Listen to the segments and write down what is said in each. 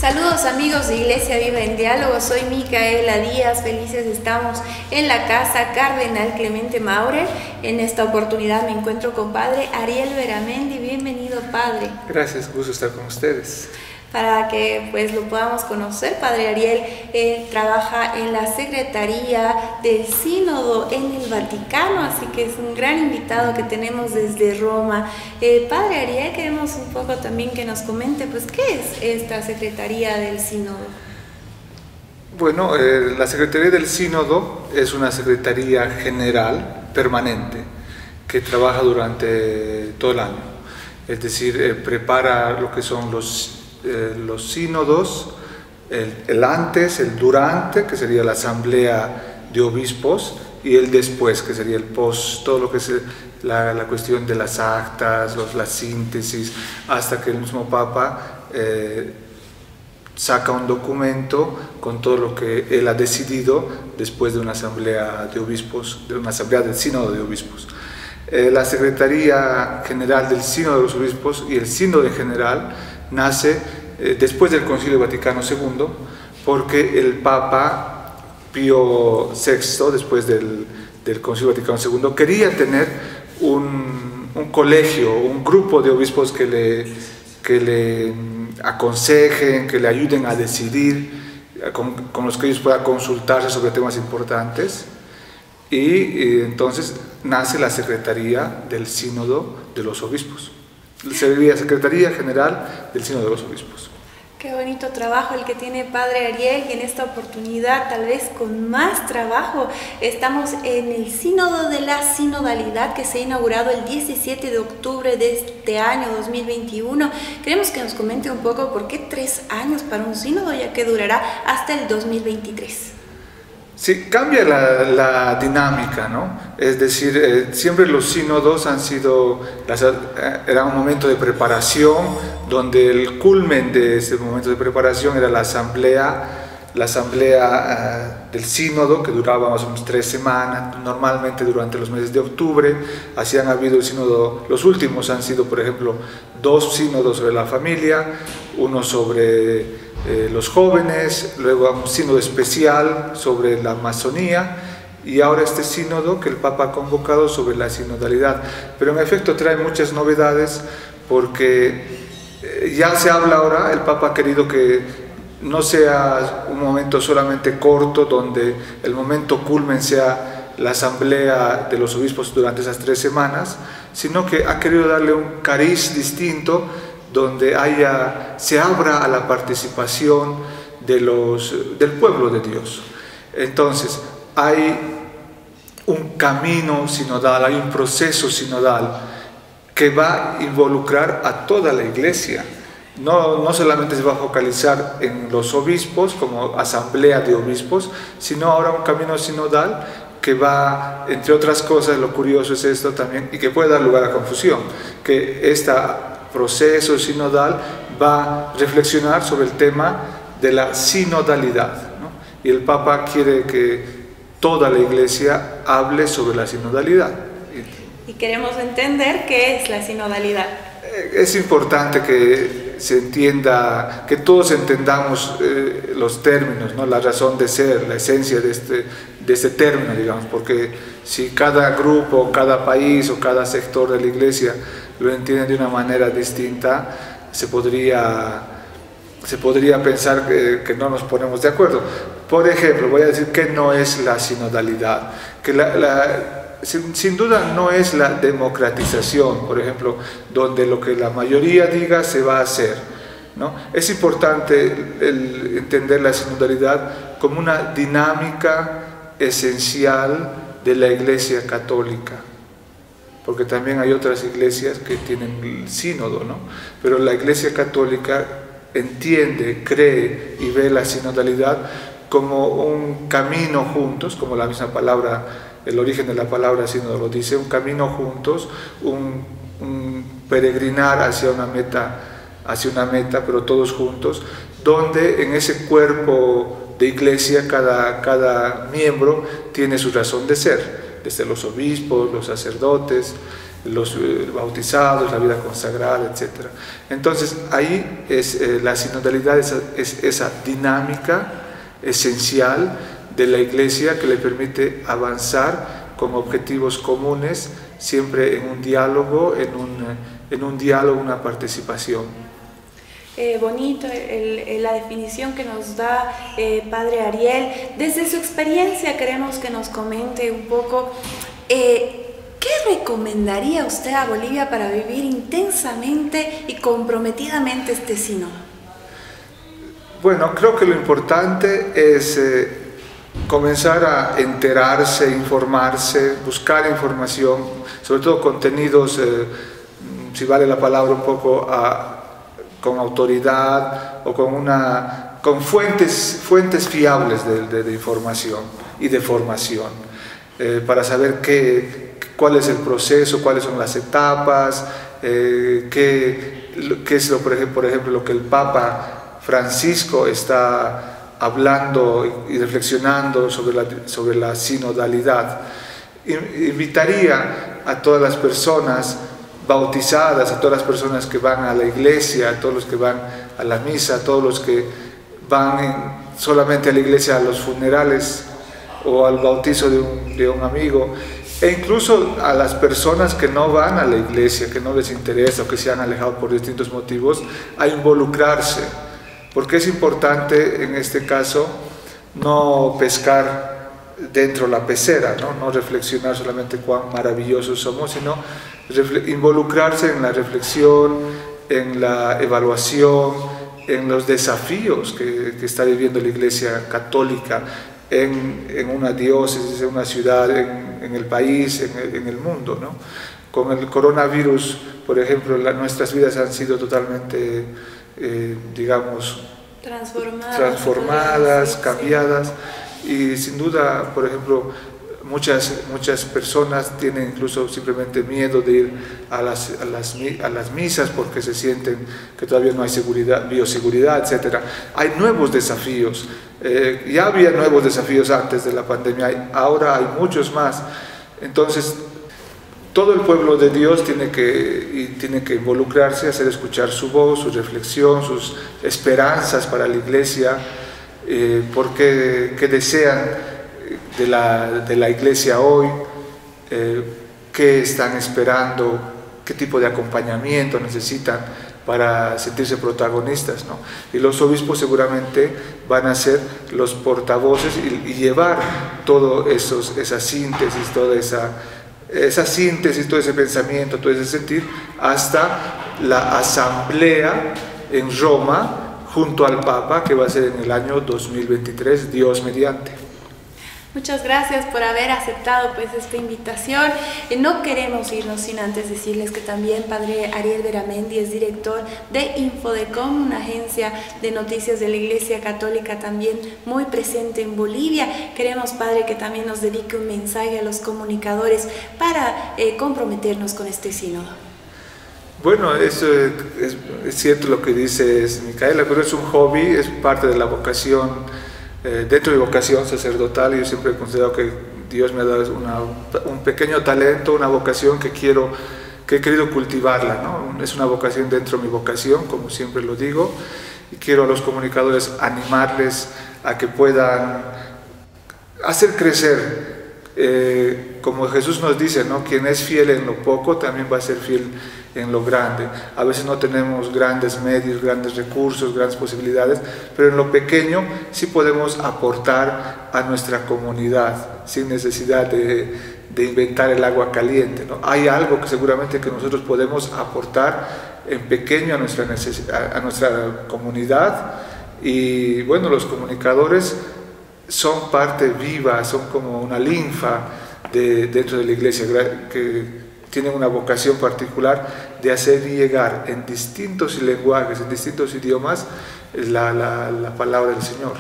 Saludos amigos de Iglesia Viva en Diálogo, soy Micaela Díaz, felices estamos en la casa Cardenal Clemente Maurer. En esta oportunidad me encuentro con Padre Ariel Veramendi. Bienvenido, Padre. Gracias, gusto estar con ustedes. Para que pues lo podamos conocer, Padre Ariel trabaja en la Secretaría del Sínodo en el Vaticano, así que es un gran invitado que tenemos desde Roma. Padre Ariel, queremos un poco también que nos comente, pues, ¿qué es esta Secretaría del Sínodo? Bueno, la Secretaría del Sínodo es una secretaría general permanente que trabaja durante todo el año, es decir, prepara lo que son los sínodos, el antes, el durante, que sería la asamblea de obispos, y el después, que sería el post, todo lo que es la cuestión de las actas, la síntesis, hasta que el mismo Papa saca un documento con todo lo que él ha decidido después de una asamblea de obispos, de una asamblea del sínodo de obispos. La Secretaría General del Sínodo de los Obispos y el Sínodo en general nace después del Concilio Vaticano II, porque el Papa Pío VI, después del Concilio Vaticano II, quería tener un colegio, un grupo de obispos que le aconsejen, que le ayuden a decidir, con los que ellos puedan consultarse sobre temas importantes. Y entonces nace la Secretaría del Sínodo de los Obispos. Sería Secretaría General del Sínodo de los Obispos. Qué bonito trabajo el que tiene Padre Ariel, y en esta oportunidad, tal vez con más trabajo, estamos en el Sínodo de la Sinodalidad, que se ha inaugurado el 17 de octubre de este año 2021. Queremos que nos comente un poco por qué 3 años para un sínodo, ya que durará hasta el 2023. Sí, cambia la dinámica, ¿no? Es decir, siempre los sínodos han sido, era un momento de preparación, donde el culmen de ese momento de preparación era la asamblea del sínodo, que duraba más o menos 3 semanas, normalmente durante los meses de octubre. Así han habido el sínodo, los últimos han sido, por ejemplo, 2 sínodos sobre la familia, uno sobre los jóvenes, luego un sínodo especial sobre la Amazonía, y ahora este sínodo que el Papa ha convocado sobre la sinodalidad. Pero en efecto trae muchas novedades, porque ya se habla ahora, el Papa ha querido que no sea un momento solamente corto, donde el momento culmen sea la asamblea de los obispos durante esas 3 semanas, sino que ha querido darle un cariz distinto, donde se abra a la participación del pueblo de Dios. Entonces, hay un camino sinodal, hay un proceso sinodal que va a involucrar a toda la Iglesia. No solamente se va a focalizar en los obispos como asamblea de obispos, sino ahora un camino sinodal que va, entre otras cosas, lo curioso es esto también, y que puede dar lugar a confusión, que este proceso sinodal va a reflexionar sobre el tema de la sinodalidad, ¿no? Y el Papa quiere que toda la Iglesia hable sobre la sinodalidad. Y queremos entender qué es la sinodalidad. Es importante que se entienda, que todos entendamos los términos, ¿no? La razón de ser, la esencia de este término, digamos, porque si cada grupo, cada país o cada sector de la Iglesia lo entiende de una manera distinta, se podría pensar que no nos ponemos de acuerdo. Por ejemplo, voy a decir que no es la sinodalidad, que sin duda no es la democratización, por ejemplo, donde lo que la mayoría diga se va a hacer, ¿no? Es importante entender la sinodalidad como una dinámica esencial de la Iglesia católica, porque también hay otras iglesias que tienen el sínodo, ¿no? Pero la Iglesia católica entiende, cree y ve la sinodalidad como un camino juntos, como la misma palabra, el origen de la palabra sínodo lo dice, un camino juntos, un peregrinar hacia una meta, pero todos juntos, donde en ese cuerpo de iglesia cada miembro tiene su razón de ser, desde los obispos, los sacerdotes, los bautizados, la vida consagrada, etc. Entonces ahí la sinodalidad es esa dinámica esencial de la Iglesia que le permite avanzar con objetivos comunes, siempre en un diálogo, una participación. Bonito la definición que nos da Padre Ariel. Desde su experiencia queremos que nos comente un poco ¿qué recomendaría usted a Bolivia para vivir intensamente y comprometidamente este sínodo? Bueno, creo que lo importante es comenzar a enterarse, informarse, buscar información, sobre todo contenidos, si vale la palabra, un poco con autoridad o con fuentes fiables de información y de formación, para saber cuál es el proceso, cuáles son las etapas, qué es por ejemplo lo que el Papa Francisco está hablando y reflexionando sobre la sinodalidad. Invitaría a todas las personas bautizadas, a todas las personas que van a la iglesia, a todos los que van a la misa, a todos los que van solamente a la iglesia a los funerales o al bautizo de un amigo, e incluso a las personas que no van a la iglesia, que no les interesa o que se han alejado por distintos motivos, a involucrarse, porque es importante en este caso no pescar dentro de la pecera, no reflexionar solamente cuán maravillosos somos, sino involucrarse en la reflexión, en la evaluación, en los desafíos que está viviendo la Iglesia Católica en una diócesis, en una ciudad, en el país, en el mundo, ¿no? Con el coronavirus, por ejemplo, nuestras vidas han sido totalmente, digamos, transformadas, cambiadas, y sin duda, por ejemplo, muchas personas tienen incluso simplemente miedo de ir a las misas porque se sienten que todavía no hay bioseguridad, etc. Hay nuevos desafíos, ya había nuevos desafíos antes de la pandemia, ahora hay muchos más. Entonces, todo el pueblo de Dios tiene que involucrarse, hacer escuchar su voz, su reflexión, sus esperanzas para la Iglesia, porque que desean de la Iglesia hoy, qué están esperando, qué tipo de acompañamiento necesitan para sentirse protagonistas, ¿no? Y los obispos seguramente van a ser los portavoces y llevar todo esa síntesis, toda esa síntesis, todo ese pensamiento, todo ese sentir, hasta la asamblea en Roma, junto al Papa, que va a ser en el año 2023, Dios mediante. Muchas gracias por haber aceptado esta invitación. No queremos irnos sin antes decirles que también Padre Ariel Beramendi es director de Infodecom, una agencia de noticias de la Iglesia Católica también muy presente en Bolivia. Queremos, Padre, que también nos dedique un mensaje a los comunicadores para comprometernos con este sínodo. Bueno, eso es cierto lo que dice Micaela, pero es un hobby, es parte de la vocación. Dentro de vocación sacerdotal, yo siempre he considerado que Dios me ha dado un pequeño talento, una vocación que he querido cultivarla, ¿no? Es una vocación dentro de mi vocación, como siempre lo digo, y quiero a los comunicadores animarles a que puedan hacer crecer, como Jesús nos dice, ¿no? Quien es fiel en lo poco también va a ser fiel en lo grande. A veces no tenemos grandes medios, grandes recursos, grandes posibilidades, pero en lo pequeño sí podemos aportar a nuestra comunidad sin necesidad de inventar el agua caliente, ¿no? Hay algo que seguramente que nosotros podemos aportar en pequeño a nuestra comunidad, y bueno, los comunicadores son parte viva, son como una linfa dentro de la Iglesia, que tienen una vocación particular de hacer llegar en distintos lenguajes, en distintos idiomas, la palabra del Señor.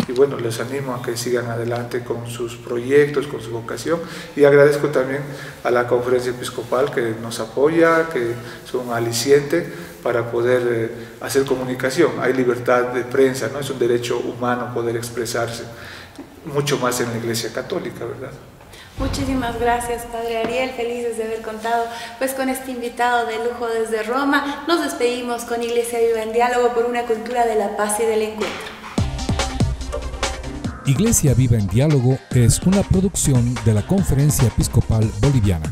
Y bueno, les animo a que sigan adelante con sus proyectos, con su vocación, y agradezco también a la Conferencia Episcopal que nos apoya, que son un aliciente para poder hacer comunicación. Hay libertad de prensa, ¿no? Es un derecho humano poder expresarse, mucho más en la Iglesia Católica, ¿verdad? Muchísimas gracias, Padre Ariel, felices de haber contado pues con este invitado de lujo desde Roma. Nos despedimos con Iglesia Viva en Diálogo por una cultura de la paz y del encuentro. Iglesia Viva en Diálogo es una producción de la Conferencia Episcopal Boliviana.